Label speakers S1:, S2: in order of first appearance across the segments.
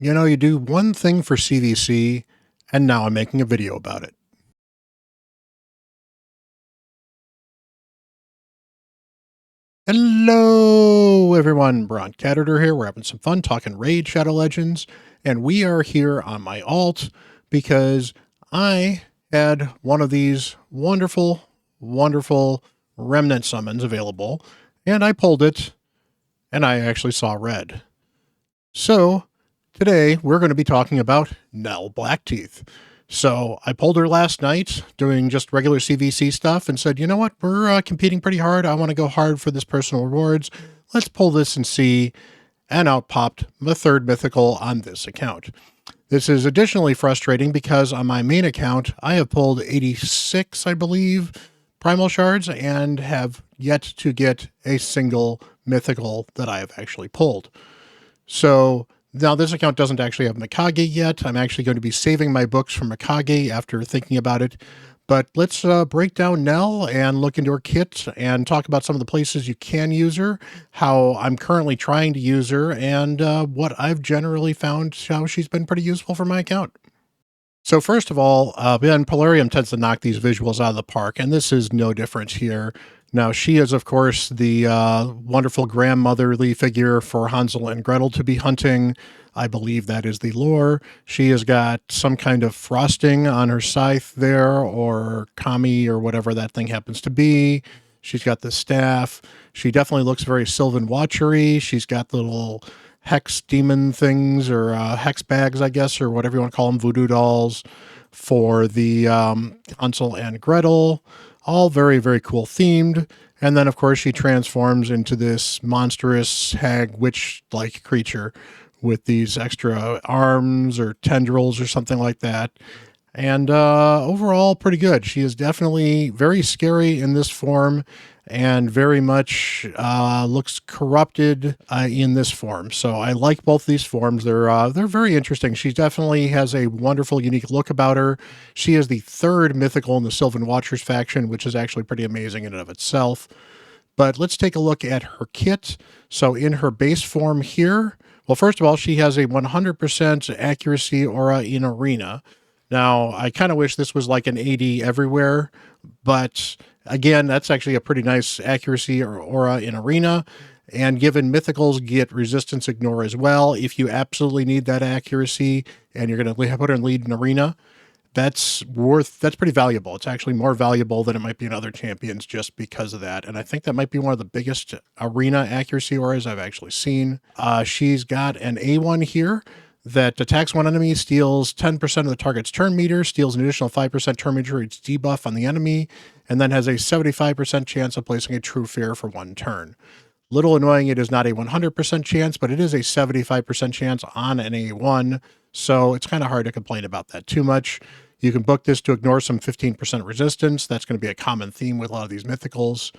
S1: You know, you do one thing for CVC, and now I'm making a video about it. Hello, everyone. Bront, CatHerder here. We're having some fun talking Raid Shadow Legends, and we are here on my alt because I had one of these wonderful, wonderful remnant summons available, and I pulled it, and I actually saw red. So today we're going to be talking about Nell Blackteeth. So I pulled her last night doing just regular CVC stuff and said, you know what, we're competing pretty hard. I want to go hard for this personal rewards. Let's pull this and see. And out popped the third mythical on this account. This is additionally frustrating because on my main account, I have pulled 86, I believe, primal shards and have yet to get a single mythical that I have actually pulled. So now this account doesn't actually have Mikage yet. I'm actually going to be saving my books from Mikage after thinking about it. But let's break down Nell and look into her kit and talk about some of the places you can use her, how I'm currently trying to use her, and what I've generally found how she's been pretty useful for my account. So first of all, Ben Polarium tends to knock these visuals out of the park, and this is no different here. Now, she is, of course, the wonderful grandmotherly figure for Hansel and Gretel to be hunting. I believe that is the lore. She has got some kind of frosting on her scythe there, or kami, or whatever that thing happens to be. She's got the staff. She definitely looks very Sylvan Watchery. She's got little hex demon things, or hex bags, I guess, or whatever you want to call them, voodoo dolls for the Hansel and Gretel. All very, very cool themed. And then, of course, she transforms into this monstrous hag witch-like creature with these extra arms or tendrils or something like that. And overall, pretty good. She is definitely very scary in this form and very much looks corrupted in this form. So I like both these forms. They're very interesting. She definitely has a wonderful, unique look about her. She is the third mythical in the Sylvan Watchers faction, which is actually pretty amazing in and of itself. But let's take a look at her kit. So in her base form here, well, first of all, she has a 100% accuracy aura in arena. Now, I kind of wish this was like an 80 everywhere, but again, that's actually a pretty nice accuracy or aura in arena. And given mythicals get resistance ignore as well, if you absolutely need that accuracy and you're going to put her in lead in arena, that's pretty valuable. It's actually more valuable than it might be in other champions just because of that. And I think that might be one of the biggest arena accuracy auras I've actually seen. She's got an A1 here that attacks one enemy, steals 10% of the target's turn meter, steals an additional 5% turn meter each debuff on the enemy, and then has a 75% chance of placing a true fear for one turn. Little annoying, it is not a 100% chance, but it is a 75% chance on an A1, so it's kind of hard to complain about that too much. You can book this to ignore some 15% resistance. That's going to be a common theme with a lot of these mythicals.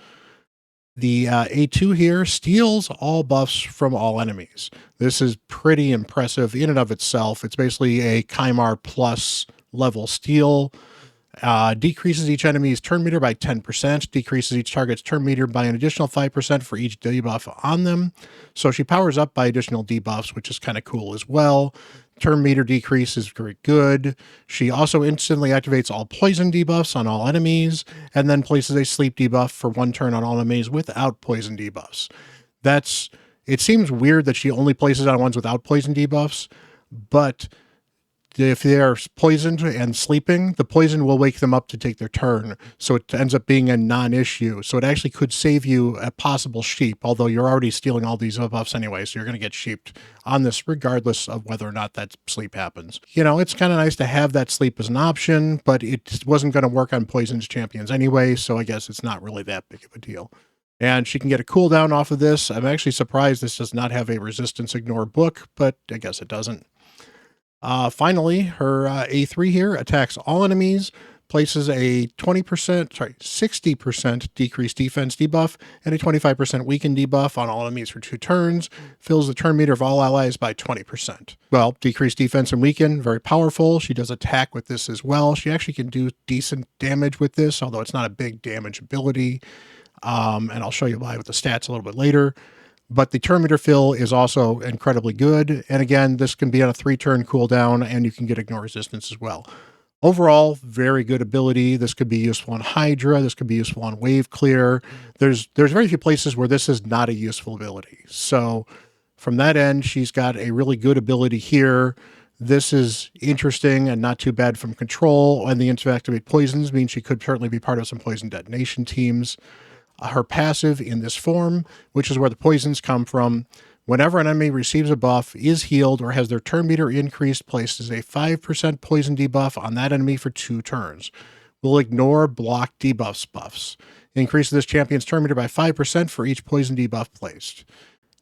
S1: The A2 here steals all buffs from all enemies. This is pretty impressive in and of itself. It's basically a Kymar plus level steal. Decreases each enemy's turn meter by 10%, decreases each target's turn meter by an additional 5% for each debuff on them. So she powers up by additional debuffs, which is kind of cool as well. Turn meter decrease is very good. She also instantly activates all poison debuffs on all enemies, and then places a sleep debuff for one turn on all enemies without poison debuffs. It seems weird that she only places on ones without poison debuffs, but if they are poisoned and sleeping, the poison will wake them up to take their turn. So it ends up being a non-issue. So it actually could save you a possible sheep, although you're already stealing all these buffs anyway. So you're going to get sheeped on this regardless of whether or not that sleep happens. You know, it's kind of nice to have that sleep as an option, but it wasn't going to work on poisoned champions anyway. So I guess it's not really that big of a deal. And she can get a cooldown off of this. I'm actually surprised this does not have a resistance ignore book, but I guess it doesn't. Finally, her A3 here attacks all enemies, places a 60% decreased defense debuff and a 25% weaken debuff on all enemies for 2 turns, fills the turn meter of all allies by 20%. Well, decreased defense and weaken, very powerful. She does attack with this as well. She actually can do decent damage with this, although it's not a big damage ability. And I'll show you why with the stats a little bit later. But the turn meter fill is also incredibly good. And again, this can be on a 3-turn cooldown, and you can get ignore resistance as well. Overall, very good ability. This could be useful on Hydra. This could be useful on Wave Clear. There's very few places where this is not a useful ability. So from that end, she's got a really good ability here. This is interesting and not too bad from control. And the interactivate poisons means she could certainly be part of some poison detonation teams. Her passive in this form, which is where the poisons come from, whenever an enemy receives a buff, is healed, or has their turn meter increased, places a 5% poison debuff on that enemy for 2 turns. Will ignore block debuffs buffs. Increases this champion's turn meter by 5% for each poison debuff placed.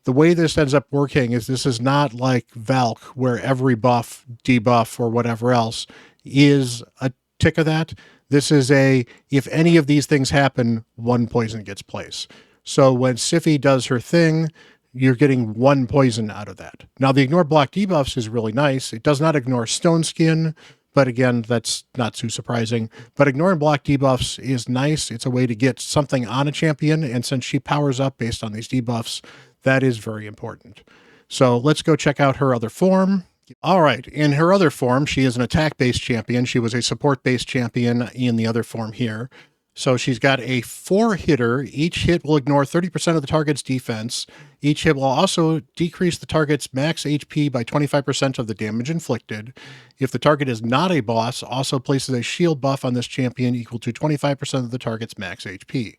S1: The way this ends up working is this is not like Valk, where every buff, debuff, or whatever else is a tick of that. This is if any of these things happen, 1 poison gets placed. So when Sify does her thing, you're getting 1 poison out of that. Now, the ignore block debuffs is really nice. It does not ignore stone skin, but again, that's not too surprising. But ignoring block debuffs is nice. It's a way to get something on a champion, and since she powers up based on these debuffs, that is very important. So let's go check out her other form. All right, in her other form, she is an attack-based champion. She was a support-based champion in the other form here. So she's got a 4-hitter. Each hit will ignore 30% of the target's defense. Each hit will also decrease the target's max HP by 25% of the damage inflicted. If the target is not a boss, also places a shield buff on this champion equal to 25% of the target's max HP.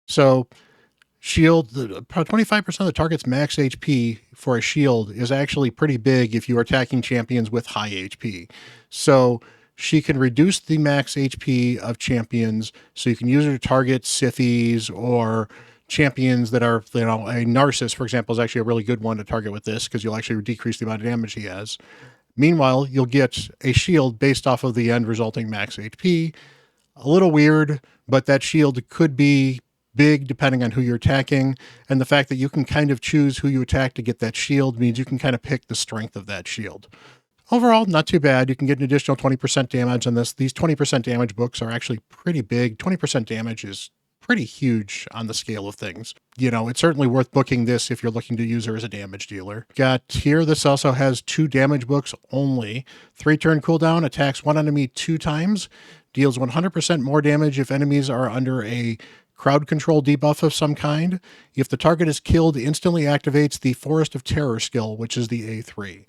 S1: So shield, 25% of the target's max HP for a shield is actually pretty big if you are attacking champions with high HP. So she can reduce the max HP of champions, so you can use her to target Sifis or champions that are, a Narcissus, for example, is actually a really good one to target with this, because you'll actually decrease the amount of damage he has. Meanwhile, you'll get a shield based off of the end resulting max HP. A little weird, but that shield could be big depending on who you're attacking, and the fact that you can kind of choose who you attack to get that shield means you can kind of pick the strength of that shield. Overall, not too bad. You can get an additional 20% damage on this. These 20% damage books are actually pretty big. 20% damage is pretty huge on the scale of things. It's certainly worth booking this if you're looking to use her as a damage dealer. Got here, this also has 2 damage books only. 3-turn cooldown, attacks 1 enemy 2 times, deals 100% more damage if enemies are under a crowd control debuff of some kind. If the target is killed, instantly activates the Forest of Terror skill, which is the A3.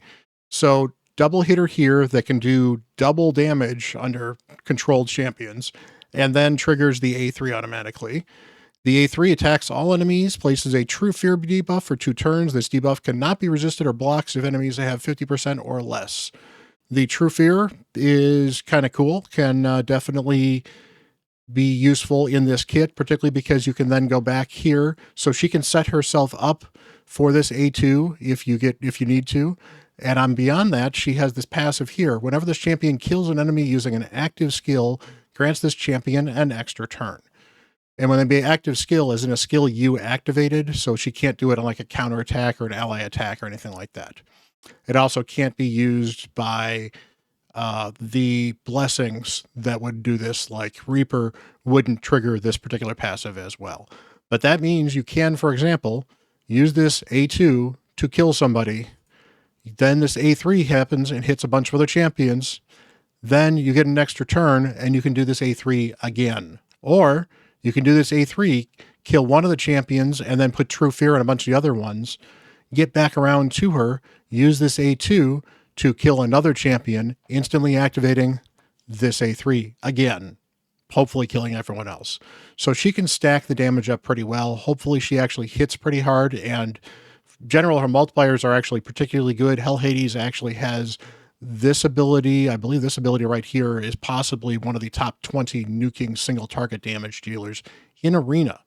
S1: So double hitter here that can do double damage under controlled champions, and then triggers the A3 automatically. The A3 attacks all enemies, places a True Fear debuff for 2 turns. This debuff cannot be resisted or blocked if enemies have 50% or less. The True Fear is kind of cool, can definitely be useful in this kit, particularly because you can then go back here. So she can set herself up for this A2 if you need to. And on beyond that, she has this passive here. Whenever this champion kills an enemy using an active skill, grants this champion an extra turn. And when they be active skill, isn't a skill you activated, so she can't do it on like a counter attack or an ally attack or anything like that. It also can't be used by the blessings that would do this, like Reaper wouldn't trigger this particular passive as well. But that means you can, for example, use this A2 to kill somebody. Then this A3 happens and hits a bunch of other champions. Then you get an extra turn and you can do this A3 again. Or you can do this A3, kill one of the champions and then put True Fear on a bunch of the other ones, get back around to her, use this A2 to kill another champion, instantly activating this A3 again, hopefully killing everyone else. So she can stack the damage up pretty well. Hopefully she actually hits pretty hard, and general, her multipliers are actually particularly good. Hell Hades actually has this ability. I believe this ability right here is possibly one of the top 20 nuking single target damage dealers in Arena.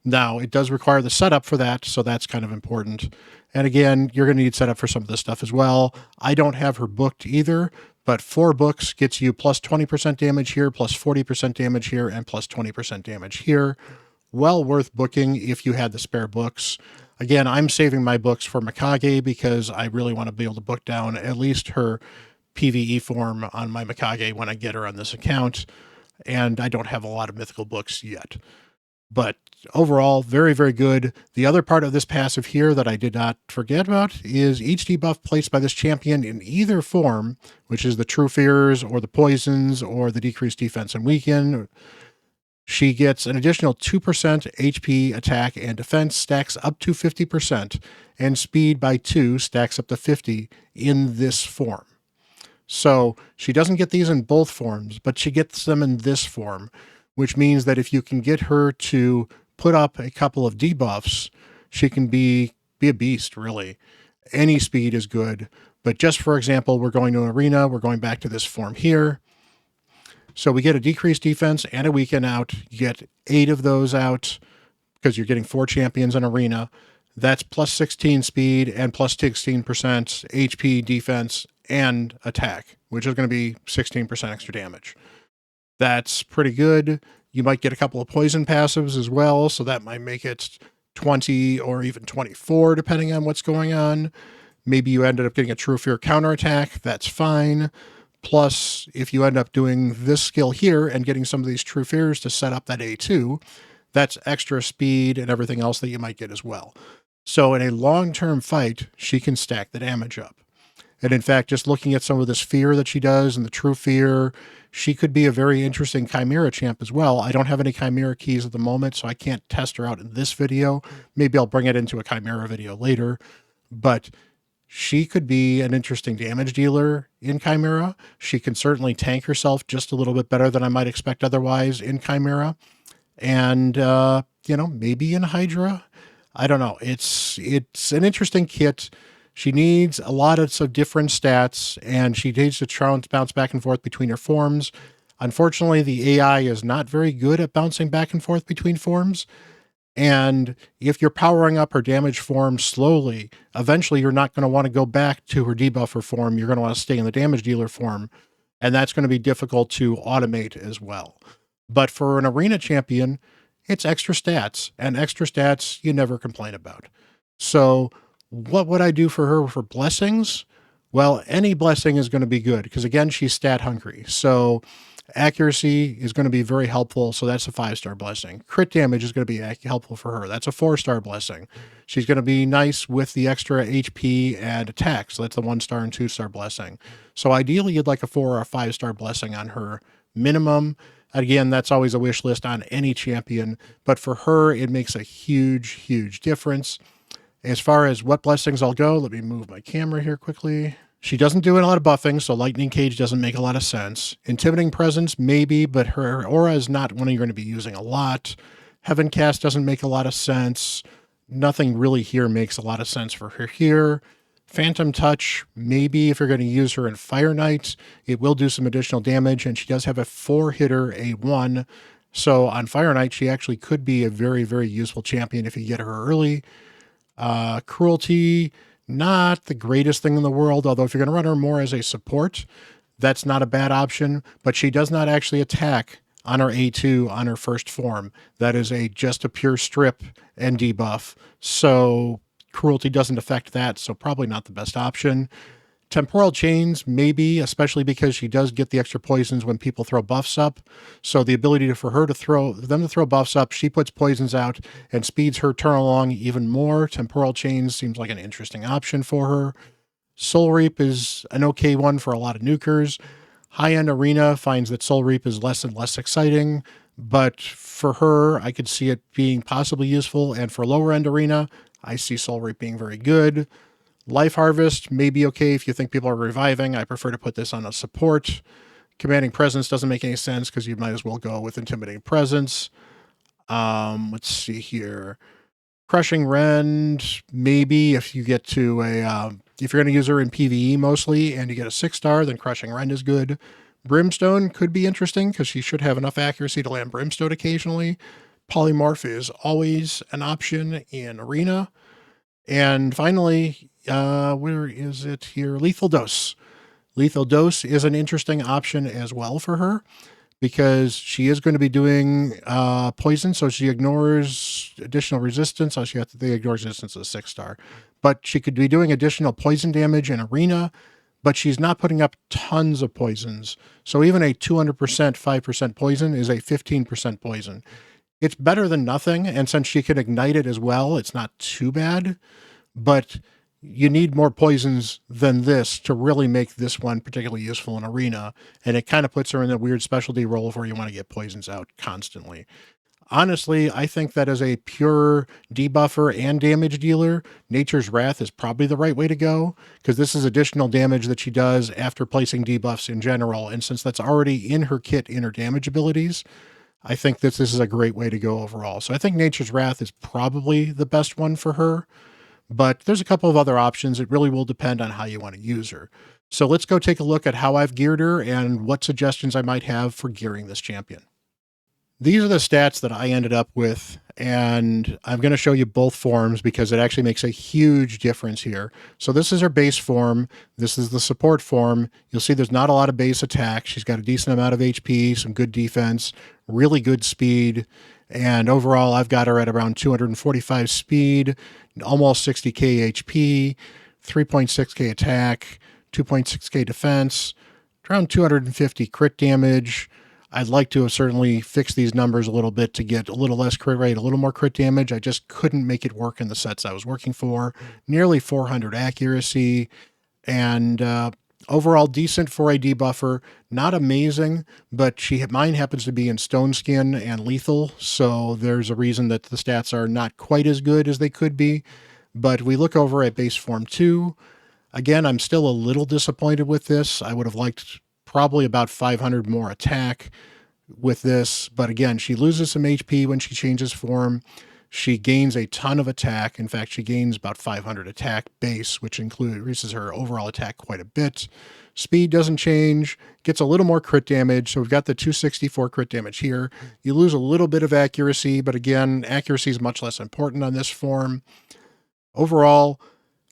S1: Now, it does require the setup for that, so that's kind of important. And again, you're going to need setup for some of this stuff as well. I don't have her booked either, but 4 books gets you plus 20% damage here, plus 40% damage here, and plus 20% damage here. Well worth booking if you had the spare books. Again, I'm saving my books for Mikage because I really want to be able to book down at least her PvE form on my Mikage when I get her on this account, and I don't have a lot of mythical books yet. But overall, very, very good. The other part of this passive here that I did not forget about is each debuff placed by this champion in either form, which is the True Fears or the Poisons or the decreased defense and weaken. She gets an additional 2% HP, attack, and defense, stacks up to 50%, and speed by 2 stacks up to 50 in this form. So she doesn't get these in both forms, but she gets them in this form, which means that if you can get her to put up a couple of debuffs, she can be a beast, really. Any speed is good. But just for example, we're going to an arena. We're going back to this form here. So we get a decreased defense and a weaken out. You get 8 of those out because you're getting 4 champions in arena. That's plus 16 speed and plus 16% HP, defense, and attack, which is going to be 16% extra damage. That's pretty good. You might get a couple of poison passives as well, so that might make it 20 or even 24, depending on what's going on. Maybe you ended up getting a True Fear counterattack. That's fine. Plus, if you end up doing this skill here and getting some of these True Fears to set up that A2, that's extra speed and everything else that you might get as well. So in a long-term fight, she can stack the damage up. And in fact, just looking at some of this fear that she does and the True Fear, she could be a very interesting Chimera champ as well. I don't have any Chimera keys at the moment, so I can't test her out in this video. Maybe I'll bring it into a Chimera video later. But she could be an interesting damage dealer in Chimera. She can certainly tank herself just a little bit better than I might expect otherwise in Chimera. And, maybe in Hydra. I don't know. It's an interesting kit. She needs a lot of different stats, and she needs to bounce back and forth between her forms. Unfortunately, the AI is not very good at bouncing back and forth between forms. And if you're powering up her damage form slowly, eventually you're not going to want to go back to her debuffer form. You're going to want to stay in the damage dealer form. And that's going to be difficult to automate as well. But for an arena champion, it's extra stats, and extra stats you never complain about. So what would I do for her for blessings? Well, any blessing is going to be good because, again, she's stat hungry. So accuracy is going to be very helpful. So that's a 5-star blessing. Crit damage is going to be helpful for her. That's a 4-star blessing. She's going to be nice with the extra HP and attack. So that's a 1-star and 2-star blessing. So ideally, you'd like a 4 or a 5-star blessing on her minimum. Again, that's always a wish list on any champion. But for her, it makes a huge, huge difference. As far as what blessings I'll go, let me move my camera here quickly. She doesn't do a lot of buffing, so Lightning Cage doesn't make a lot of sense. Intimidating Presence, maybe, but her aura is not one you're going to be using a lot. Heaven Cast doesn't make a lot of sense. Nothing really here makes a lot of sense for her here. Phantom Touch, maybe if you're going to use her in Fire Knight, it will do some additional damage, and she does have a 4-hitter A1. So on Fire Knight, she actually could be a very, very useful champion if you get her early. Cruelty, not the greatest thing in the world, although if you're going to run her more as a support, that's not a bad option, but she does not actually attack on her A2 on her first form. That is just a pure strip and debuff. So Cruelty doesn't affect that, so probably not the best option. Temporal Chains, maybe, especially because she does get the extra poisons when people throw buffs up. So the ability for them to throw buffs up, she puts poisons out and speeds her turn along even more. Temporal Chains seems like an interesting option for her. Soul Reap is an okay one for a lot of nukers. High-end Arena finds that Soul Reap is less and less exciting, but for her, I could see it being possibly useful. And for lower-end Arena, I see Soul Reap being very good. Life Harvest may be okay if you think people are reviving. I prefer to put this on a support. Commanding Presence doesn't make any sense because you might as well go with Intimidating Presence. Let's see here. Crushing Rend, maybe if you get to if you're going to use her in PvE mostly and you get a 6-star, then Crushing Rend is good. Brimstone could be interesting because she should have enough accuracy to land Brimstone occasionally. Polymorph is always an option in Arena. And finally, where is it here? Lethal Dose. Lethal Dose is an interesting option as well for her because she is going to be doing poison, so she ignores additional resistance. So the ignores resistance is a 6-star. But she could be doing additional poison damage in Arena, but she's not putting up tons of poisons. So even a 200% 5% poison is a 15% poison. It's better than nothing, and since she can ignite it as well, it's not too bad, but you need more poisons than this to really make this one particularly useful in Arena, and it kind of puts her in a weird specialty role where you want to get poisons out constantly. Honestly, I think that as a pure debuffer and damage dealer, Nature's Wrath is probably the right way to go, because this is additional damage that she does after placing debuffs in general, and since that's already in her kit in her damage abilities, I think that this is a great way to go overall. So I think Nature's Wrath is probably the best one for her, but there's a couple of other options. It really will depend on how you want to use her. So let's go take a look at how I've geared her and what suggestions I might have for gearing this champion. These are the stats that I ended up with, and I'm going to show you both forms because it actually makes a huge difference here. So this is her base form. This is the support form. You'll see there's not a lot of base attack. She's got a decent amount of HP, some good defense, really good speed, and overall I've got her at around 245 speed, almost 60k HP, 3.6k attack, 2.6k defense, around 250 crit damage. I'd like to have certainly fixed these numbers a little bit to get a little less crit rate, a little more crit damage. I just couldn't make it work in the sets I was working for. Nearly 400 accuracy, and overall decent for a debuffer. Not amazing, but mine happens to be in Stone Skin and Lethal, so there's a reason that the stats are not quite as good as they could be. But we look over at base form 2. Again, I'm still a little disappointed with this. I would have liked probably about 500 more attack with this, but again, she loses some HP when she changes form. She gains a ton of attack. In fact, she gains about 500 attack base, which increases her overall attack quite a bit. Speed doesn't change, gets a little more crit damage. So we've got the 264 crit damage here. You lose a little bit of accuracy, but again, accuracy is much less important on this form. Overall,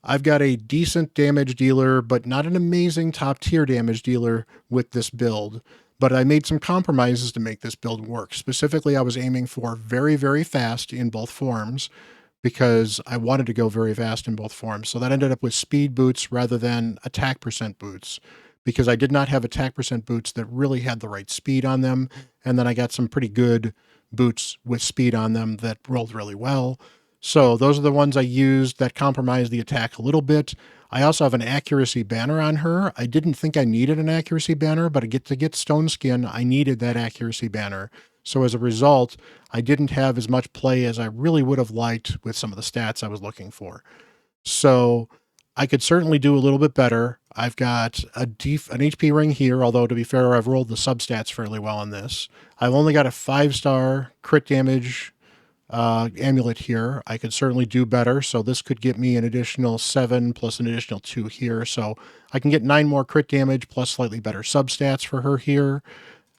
S1: I've got a decent damage dealer, but not an amazing top tier damage dealer with this build. But I made some compromises to make this build work. Specifically, I was aiming for very, very fast in both forms because I wanted to go very fast in both forms. So that ended up with speed boots rather than attack percent boots, because I did not have attack percent boots that really had the right speed on them. And then I got some pretty good boots with speed on them that rolled really well. So those are the ones I used that compromised the attack a little bit. I also have an accuracy banner on her. I didn't think I needed an accuracy banner, but to get Stone Skin, I needed that accuracy banner. So as a result, I didn't have as much play as I really would have liked with some of the stats I was looking for. So I could certainly do a little bit better. I've got an HP ring here, although to be fair, I've rolled the substats fairly well on this. I've only got a 5-star crit damage amulet here. I could certainly do better, so this could get me an additional 7 plus an additional 2 here, so I can get 9 more crit damage plus slightly better substats for her here.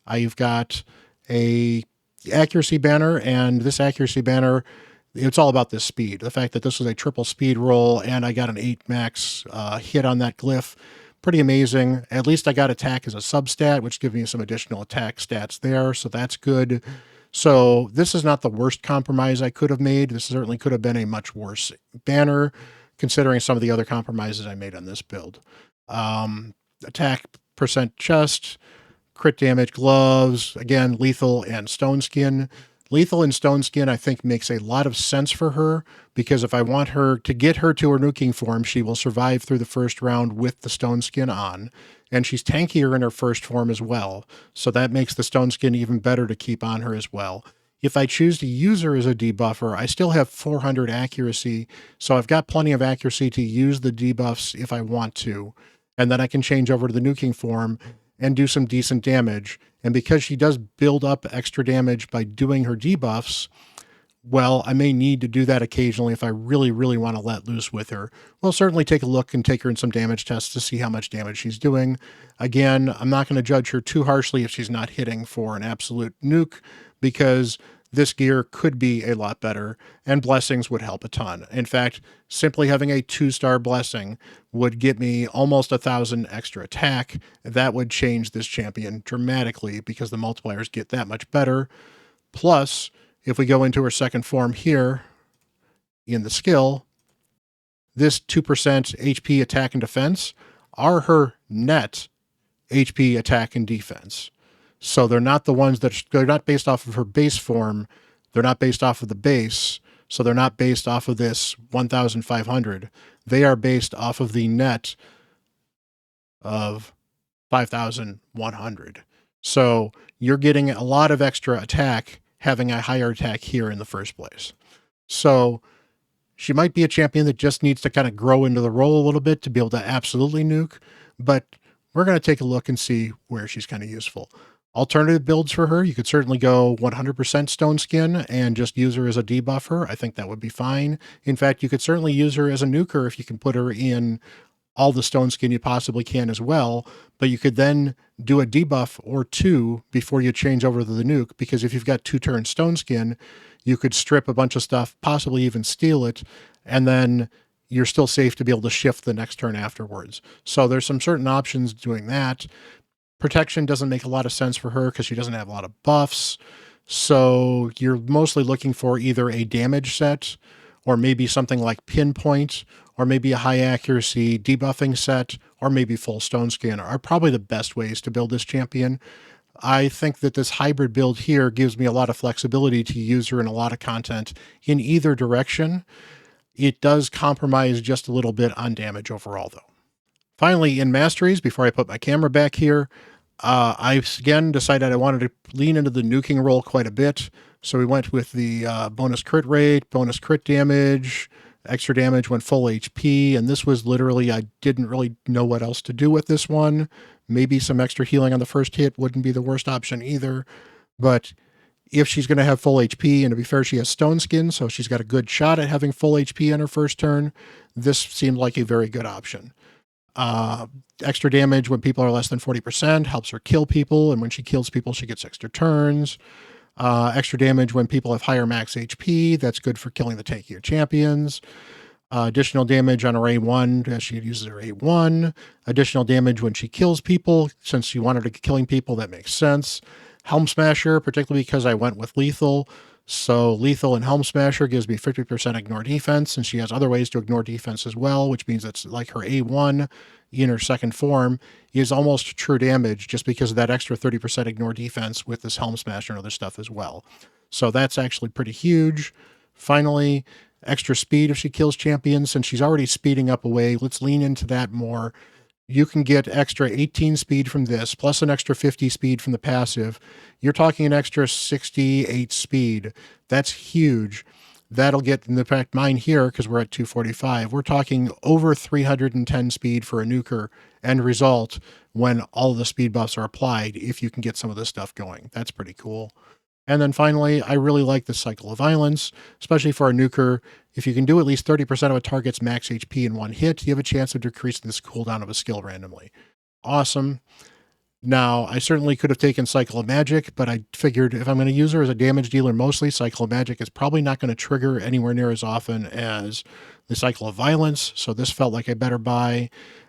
S1: I've got a accuracy banner, and this accuracy banner, it's all about this speed. The fact that this was a triple speed roll and I got an 8 max hit on that glyph, pretty amazing. At least I got attack as a substat, which gives me some additional attack stats there, so that's good. So this is not the worst compromise I could have made. This certainly could have been a much worse banner, considering some of the other compromises I made on this build. Attack percent chest, crit damage gloves, again, lethal and stone skin. Lethal and stone skin, I think, makes a lot of sense for her, because if I want her to get her to her nuking form, she will survive through the first round with the stone skin on. And she's tankier in her first form as well, so that makes the stone skin even better to keep on her as well. If I choose to use her as a debuffer, I still have 400 accuracy, so I've got plenty of accuracy to use the debuffs if I want to, and then I can change over to the nuking form and do some decent damage. And because she does build up extra damage by doing her debuffs, well, I may need to do that occasionally if I really, really want to let loose with her. We'll certainly take a look and take her in some damage tests to see how much damage she's doing. Again, I'm not going to judge her too harshly if she's not hitting for an absolute nuke, because this gear could be a lot better, and blessings would help a ton. In fact, simply having a 2-star blessing would get me almost 1,000 extra attack. That would change this champion dramatically because the multipliers get that much better. Plus, if we go into her second form here in the skill, this 2% HP attack and defense are her net HP attack and defense. So they're not the ones they're not based off of her base form. They're not based off of the base, so they're not based off of this 1,500. They are based off of the net of 5,100. So you're getting a lot of extra attack having a higher attack here in the first place. So she might be a champion that just needs to kind of grow into the role a little bit to be able to absolutely nuke, but we're going to take a look and see where she's kind of useful. Alternative builds for her, you could certainly go 100% Stone Skin and just use her as a debuffer. I think that would be fine. In fact, you could certainly use her as a nuker if you can put her in all the Stone Skin you possibly can as well, but you could then do a debuff or two before you change over to the nuke, because if you've got 2 turns Stone Skin, you could strip a bunch of stuff, possibly even steal it, and then you're still safe to be able to shift the next turn afterwards. So there's some certain options doing that. Protection doesn't make a lot of sense for her because she doesn't have a lot of buffs. So you're mostly looking for either a damage set or maybe something like Pinpoint, or maybe a high accuracy debuffing set, or maybe full Stone Skin are probably the best ways to build this champion. I think that this hybrid build here gives me a lot of flexibility to use her in a lot of content in either direction. It does compromise just a little bit on damage overall, though. Finally, in Masteries, before I put my camera back here, I again decided I wanted to lean into the nuking role quite a bit. So we went with the bonus crit rate, bonus crit damage, extra damage when full HP, and this was literally, I didn't really know what else to do with this one. Maybe some extra healing on the first hit wouldn't be the worst option either, but if she's going to have full HP, and to be fair, she has Stone Skin, so she's got a good shot at having full HP on her first turn, this seemed like a very good option. Extra damage when people are less than 40% helps her kill people, and when she kills people, she gets extra turns. Extra damage when people have higher max HP, that's good for killing the tankier champions. Additional damage on her A1 as she uses her A1. Additional damage when she kills people, since you want her to be killing people, that makes sense. Helm Smasher, particularly because I went with Lethal. So Lethal and Helm Smasher gives me 50% ignore defense, and she has other ways to ignore defense as well, which means it's like her A1 in her second form is almost true damage just because of that extra 30% ignore defense with this Helm Smasher and other stuff as well. So that's actually pretty huge. Finally, extra speed if she kills champions, since she's already speeding up away. Let's lean into that more. You can get extra 18 speed from this, plus an extra 50 speed from the passive. You're talking an extra 68 speed. That's huge. That'll get, in fact, mine here, because we're at 245, we're talking over 310 speed for a nuker end result when all the speed buffs are applied, if you can get some of this stuff going. That's pretty cool. And then finally, I really like the Cycle of Violence, especially for a nuker. If you can do at least 30% of a target's max HP in one hit, you have a chance of decreasing this cooldown of a skill randomly. Awesome. Now, I certainly could have taken Cycle of Magic, but I figured if I'm going to use her as a damage dealer mostly, Cycle of Magic is probably not going to trigger anywhere near as often as the Cycle of Violence, so this felt like a better buy.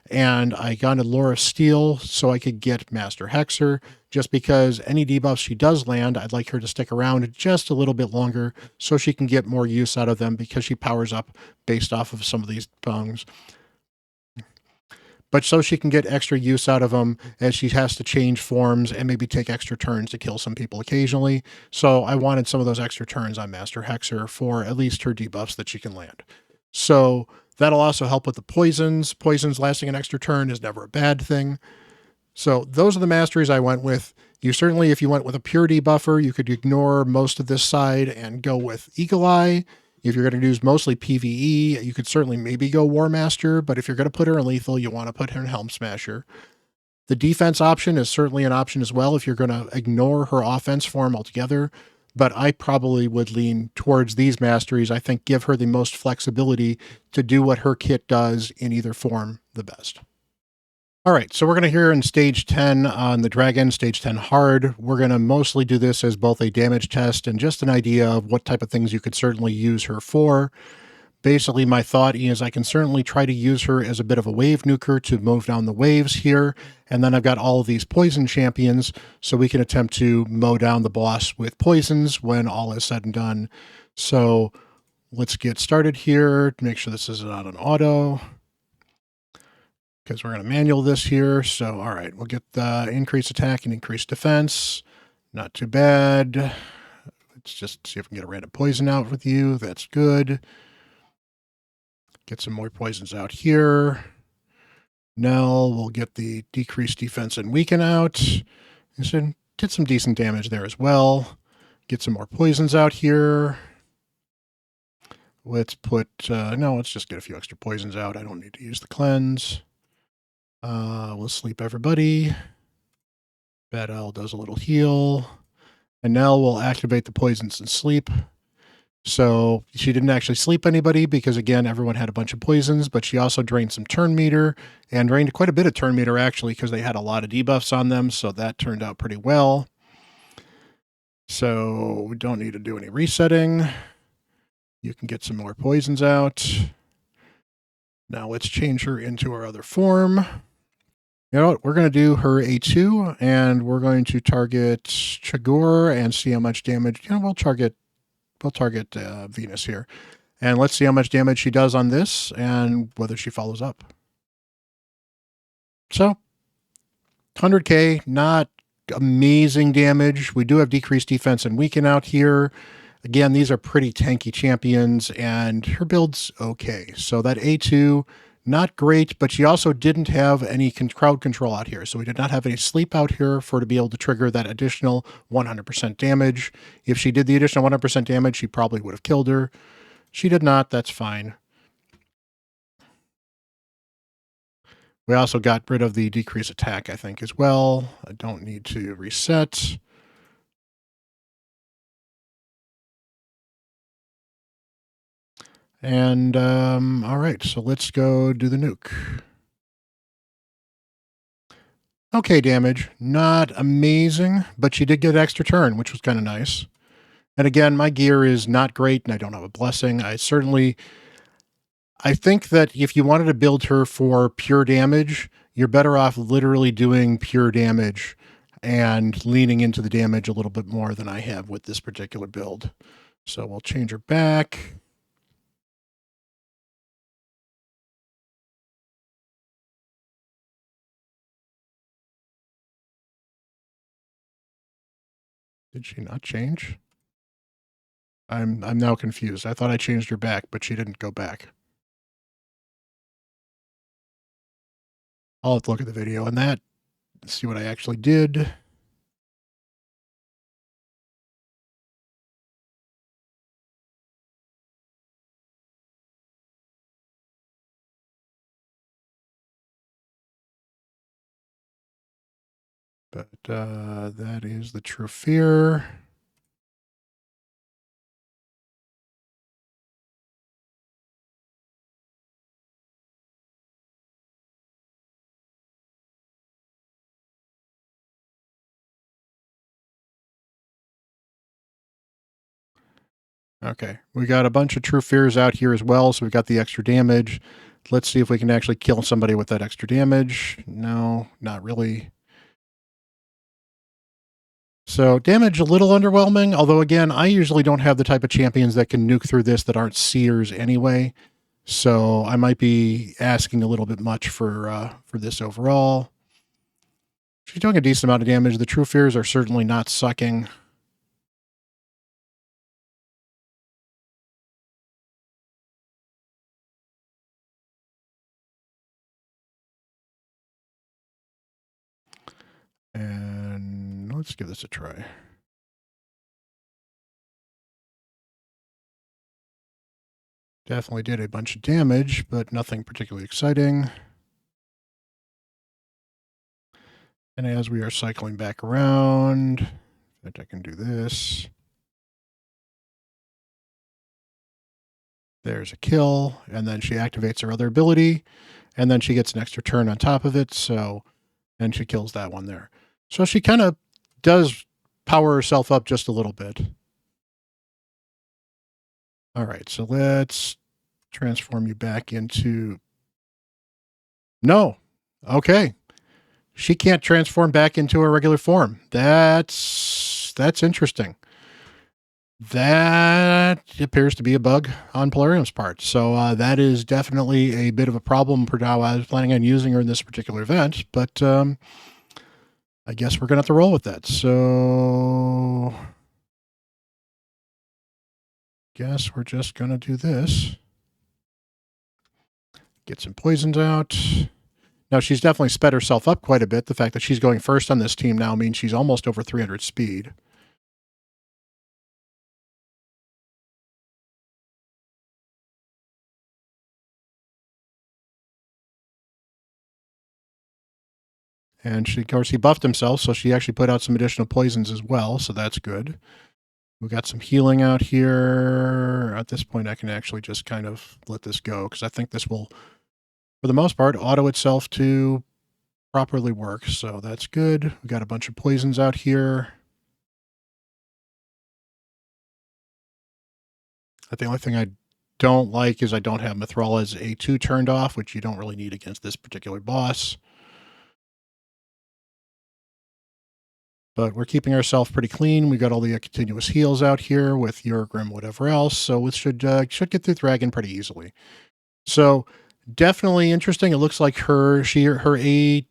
S1: And I got a Lore of Steel so I could get Master Hexer, just because any debuffs she does land, I'd like her to stick around just a little bit longer so she can get more use out of them, because she powers up based off of some of these things. But so she can get extra use out of them as she has to change forms and maybe take extra turns to kill some people occasionally. So I wanted some of those extra turns on Master Hexer for at least her debuffs that she can land. So that'll also help with the poisons. Poisons lasting an extra turn is never a bad thing. So those are the masteries I went with. You certainly, if you went with a pure debuffer, you could ignore most of this side and go with Eagle Eye. If you're going to use mostly PvE, you could certainly maybe go War Master, but if you're going to put her in Lethal, you want to put her in Helm Smasher. The defense option is certainly an option as well if you're going to ignore her offense form altogether, but I probably would lean towards these masteries. I think give her the most flexibility to do what her kit does in either form the best. All right, so we're going to hear in stage 10 on the Dragon, stage 10 hard. We're going to mostly do this as both a damage test and just an idea of what type of things you could certainly use her for. Basically, my thought is I can certainly try to use her as a bit of a wave nuker to move down the waves here. And then I've got all of these poison champions, so we can attempt to mow down the boss with poisons when all is said and done. So let's get started here. Make sure this is not an auto, because we're going to manual this here. So, all right, we'll get the increased attack and increased defense. Not too bad. Let's just see if we can get a random poison out with you. That's good. Get some more poisons out here. Nell will get the decreased defense and weaken out. And get some decent damage there as well. Get some more poisons out here. Let's put, no, let's just get a few extra poisons out. I don't need to use the cleanse. We'll sleep everybody. Bad Owl does a little heal. And Nell will activate the poisons and sleep. So she didn't actually sleep anybody because, again, everyone had a bunch of poisons, but she also drained some turn meter and drained quite a bit of turn meter, actually, because they had a lot of debuffs on them. So that turned out pretty well. So we don't need to do any resetting. You can get some more poisons out. Now let's change her into our other form. You know what? We're going to do her A2, and we're going to target Chagor and see how much damage. You know, we'll target Venus here. And let's see how much damage she does on this and whether she follows up. So, 100k, not amazing damage. We do have decreased defense and weaken out here. Again, these are pretty tanky champions, and her build's okay. So that A2, not great, but she also didn't have any crowd control out here. So we did not have any sleep out here for her to be able to trigger that additional 100% damage. If she did the additional 100% damage, she probably would have killed her. She did not. That's fine. We also got rid of the decrease attack, I think, as well. I don't need to reset. And, all right, so let's go do the nuke. Okay, damage. Not amazing, but she did get extra turn, which was kind of nice. And again, my gear is not great, and I don't have a blessing. I think that if you wanted to build her for pure damage, you're better off literally doing pure damage and leaning into the damage a little bit more than I have with this particular build. So we'll change her back. Did she not change? I'm now confused. I thought I changed her back, but she didn't go back. I'll have to look at the video on that, see what I actually did. But that is the true fear. Okay, we got a bunch of true fears out here as well, so we've got the extra damage. Let's see if we can actually kill somebody with that extra damage. No, not really. So damage a little underwhelming, although again, I usually don't have the type of champions that can nuke through this that aren't seers anyway. So I might be asking a little bit much for this overall. She's doing a decent amount of damage. The true fears are certainly not sucking. And let's give this a try. Definitely did a bunch of damage, but nothing particularly exciting. And as we are cycling back around, in fact, I can do this. There's a kill, and then she activates her other ability, and then she gets an extra turn on top of it, so, and she kills that one there. So she kind of does power herself up just a little bit. All right, so let's transform you back into... No. Okay. She can't transform back into her regular form. That's interesting. That appears to be a bug on Polarium's part. So that is definitely a bit of a problem for how I was planning on using her in this particular event. But I guess we're going to have to roll with that. So guess we're just going to do this. Get some poisons out. Now, she's definitely sped herself up quite a bit. The fact that she's going first on this team now means she's almost over 300 speed. And she, of course, he buffed himself, so she actually put out some additional poisons as well, so that's good. We got some healing out here. At this point, I can actually just kind of let this go, because I think this will, for the most part, auto itself to properly work, so that's good. We got a bunch of poisons out here. The only thing I don't like is I don't have Mithrala's A2 turned off, which you don't really need against this particular boss. But we're keeping ourselves pretty clean. We got all the continuous heals out here with Urgrim, whatever else, so it should get through Dragon pretty easily. So definitely interesting. It looks like her A,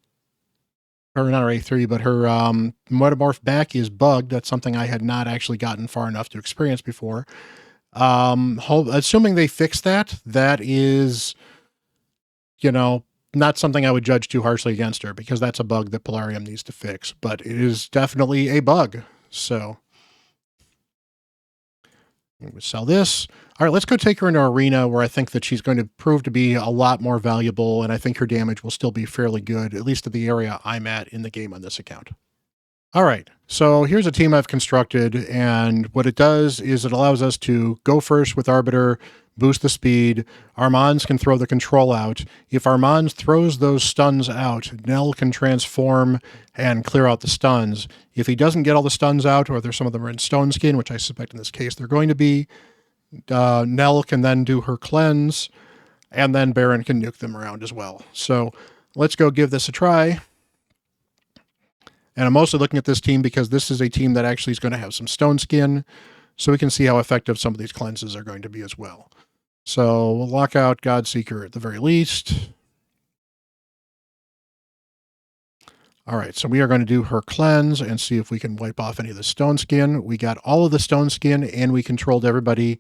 S1: or not her A3, but her Metamorph back is bugged. That's something I had not actually gotten far enough to experience before. Assuming they fix that, that is, not something I would judge too harshly against her, because that's a bug that Polarium needs to fix, but it is definitely a bug. So we'll sell this. All right, let's go take her into Arena, where I think that she's going to prove to be a lot more valuable, and I think her damage will still be fairly good, at least at the area I'm at in the game on this account. All right, so here's a team I've constructed, and what it does is it allows us to go first with Arbiter, boost the speed. Armands can throw the control out. If Armands throws those stuns out, Nell can transform and clear out the stuns. If he doesn't get all the stuns out, or there's some of them are in stone skin, which I suspect in this case they're going to be, Nell can then do her cleanse, and then Baron can nuke them around as well. So let's go give this a try. And I'm mostly looking at this team because this is a team that actually is going to have some stone skin, so we can see how effective some of these cleanses are going to be as well. So we'll lock out Godseeker at the very least. All right, so we are going to do her cleanse and see if we can wipe off any of the stone skin. We got all of the stone skin, and we controlled everybody,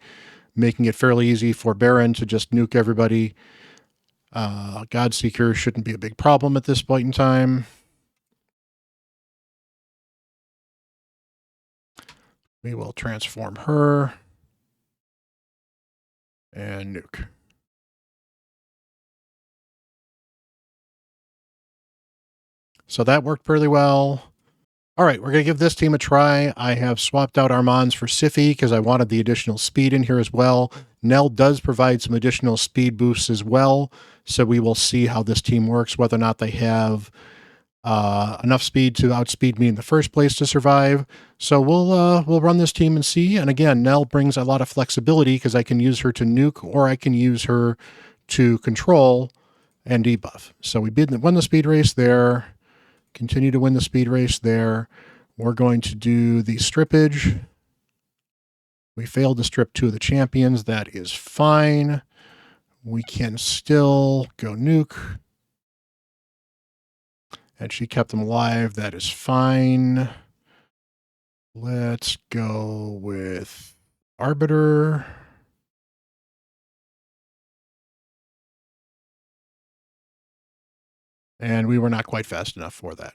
S1: making it fairly easy for Baron to just nuke everybody. Godseeker shouldn't be a big problem at this point in time. We will transform her and nuke. So that worked pretty well. All right, we're going to give this team a try. I have swapped out Armands for Sify because I wanted the additional speed in here as well. Nell does provide some additional speed boosts as well, so we will see how this team works, whether or not they have enough speed to outspeed me in the first place to survive. So we'll run this team and see. And again, Nell brings a lot of flexibility because I can use her to nuke, or I can use her to control and debuff. So we won the speed race there. Continue to win the speed race there. We're going to do the strippage. We failed to strip 2 of the champions. That is fine. We can still go nuke. And she kept them alive. That is fine. Let's go with Arbiter. And we were not quite fast enough for that.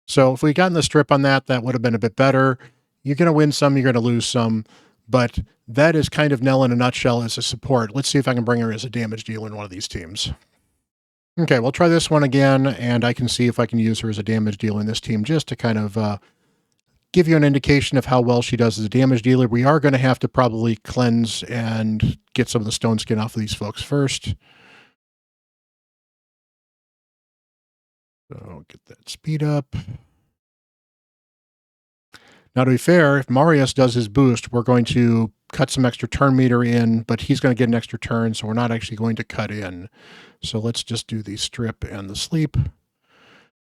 S1: So if we gotten the strip on that, that would have been a bit better. You're going to win some, you're going to lose some. But that is kind of Nell in a nutshell as a support. Let's see if I can bring her as a damage dealer in one of these teams. Okay, we'll try this one again, and I can see if I can use her as a damage dealer in this team just to kind of give you an indication of how well she does as a damage dealer. We are going to have to probably cleanse and get some of the stone skin off of these folks first. So get that speed up. Now, to be fair, if Marius does his boost, we're going to cut some extra turn meter in, but he's going to get an extra turn, so we're not actually going to cut in. So let's just do the strip and the sleep.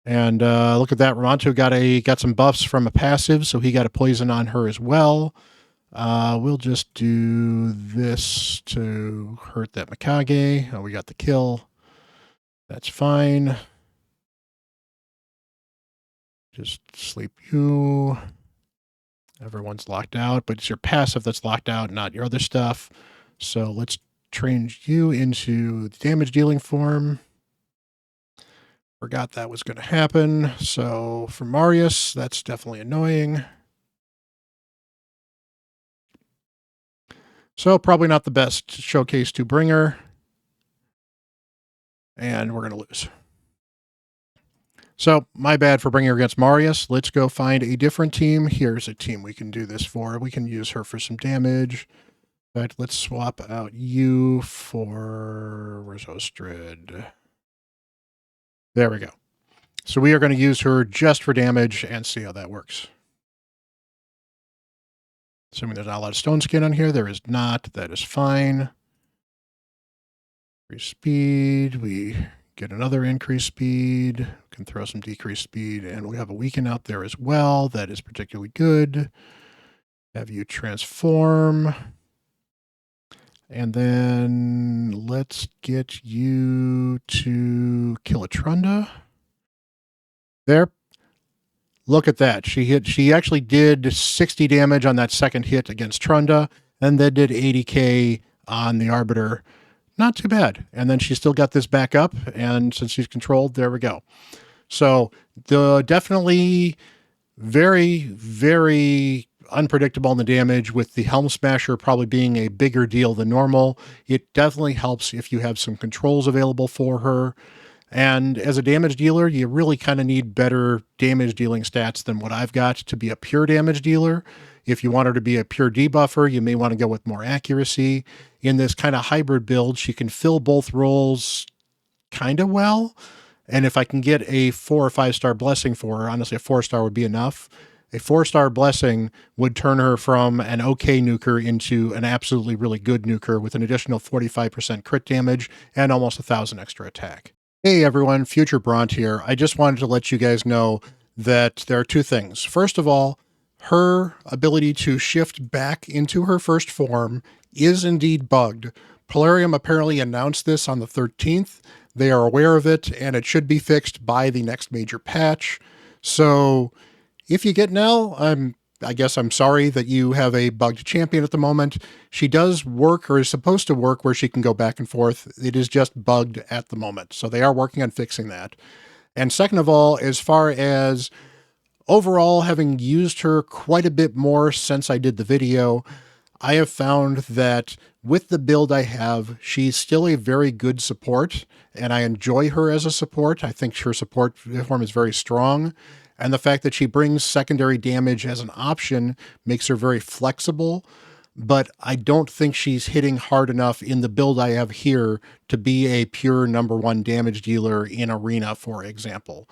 S1: And look at that. Ramonto got some buffs from a passive, so he got a poison on her as well. We'll just do this to hurt that Mikage. Oh, we got the kill. That's fine. Just sleep you. Everyone's locked out, but it's your passive that's locked out, not your other stuff. So let's change you into the damage dealing form. Forgot that was going to happen. So for Marius, that's definitely annoying. So probably not the best showcase to bring her. And we're going to lose. So my bad for bringing her against Marius. Let's go find a different team. Here's a team we can do this for. We can use her for some damage. In fact, let's swap out you for... Where's Ostrid? There we go. So we are going to use her just for damage and see how that works. Assuming there's not a lot of stone skin on here. There is not. That is fine. Increase speed. We get another increased speed. We can throw some decreased speed. And we have a weaken out there as well. That is particularly good. Have you transform. And then let's get you to kill a Trunda. There. Look at that. She actually did 60 damage on that second hit against Trunda, and then did 80k on the Arbiter. Not too bad. And then she still got this back up, and since she's controlled, there we go. So definitely very, very unpredictable in the damage, with the Helm Smasher probably being a bigger deal than normal. It definitely helps if you have some controls available for her. And as a damage dealer, you really kind of need better damage dealing stats than what I've got to be a pure damage dealer. If you want her to be a pure debuffer, you may want to go with more accuracy. In this kind of hybrid build, she can fill both roles kind of well. And if I can get a 4 or 5 star blessing for her, honestly, a 4-star would be enough. A 4-star blessing would turn her from an okay nuker into an absolutely really good nuker with an additional 45% crit damage and almost 1,000 extra attack. Hey everyone, Future Bront here. I just wanted to let you guys know that there are two things. First of all, her ability to shift back into her first form is indeed bugged. Polarium apparently announced this on the 13th. They are aware of it, and it should be fixed by the next major patch. So if you get Nell, I guess I'm sorry that you have a bugged champion at the moment. She does work, or is supposed to work, where she can go back and forth. It is just bugged at the moment. So they are working on fixing that. And second of all, as far as overall having used her quite a bit more since I did the video, I have found that with the build I have, she's still a very good support, and I enjoy her as a support. I think her support form is very strong. And the fact that she brings secondary damage as an option makes her very flexible, but I don't think she's hitting hard enough in the build I have here to be a pure #1 damage dealer in Arena, for example.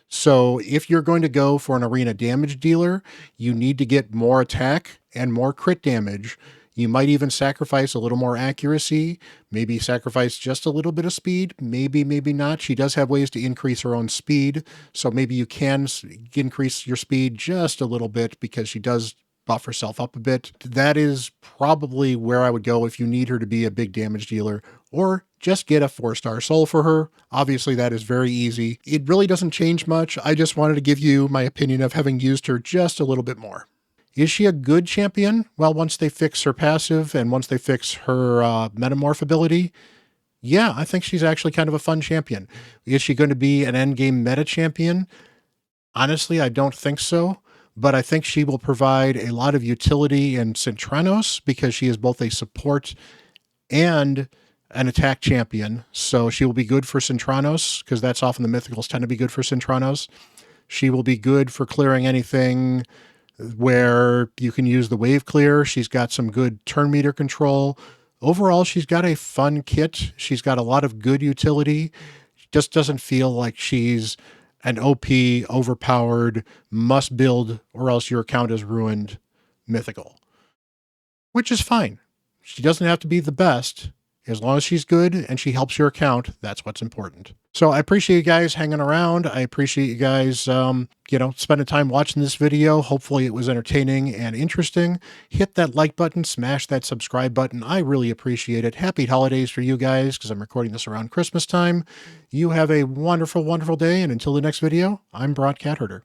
S1: So if you're going to go for an Arena damage dealer, you need to get more attack and more crit damage. You might even sacrifice a little more accuracy, maybe sacrifice just a little bit of speed, maybe not. She does have ways to increase her own speed, so maybe you can increase your speed just a little bit because she does buff herself up a bit. That is probably where I would go if you need her to be a big damage dealer, or just get a 4-star soul for her. Obviously, that is very easy. It really doesn't change much. I just wanted to give you my opinion of having used her just a little bit more. Is she a good champion? Well, once they fix her passive and once they fix her metamorph ability, yeah, I think she's actually kind of a fun champion. Is she going to be an endgame meta champion? Honestly, I don't think so, but I think she will provide a lot of utility in Centranos because she is both a support and an attack champion. So she will be good for Centranos because that's often the Mythicals tend to be good for Centranos. She will be good for clearing anything where you can use the wave clear. She's got some good turn meter control. Overall, she's got a fun kit. She's got a lot of good utility. She just doesn't feel like she's an OP, overpowered, must build or else your account is ruined mythical, which is fine. She doesn't have to be the best. As long as she's good and she helps your account, that's what's important. So I appreciate you guys hanging around. I appreciate you guys, spending time watching this video. Hopefully it was entertaining and interesting. Hit that like button, smash that subscribe button. I really appreciate it. Happy holidays for you guys, because I'm recording this around Christmas time. You have a wonderful, wonderful day. And until the next video, I'm Bront CatHerder.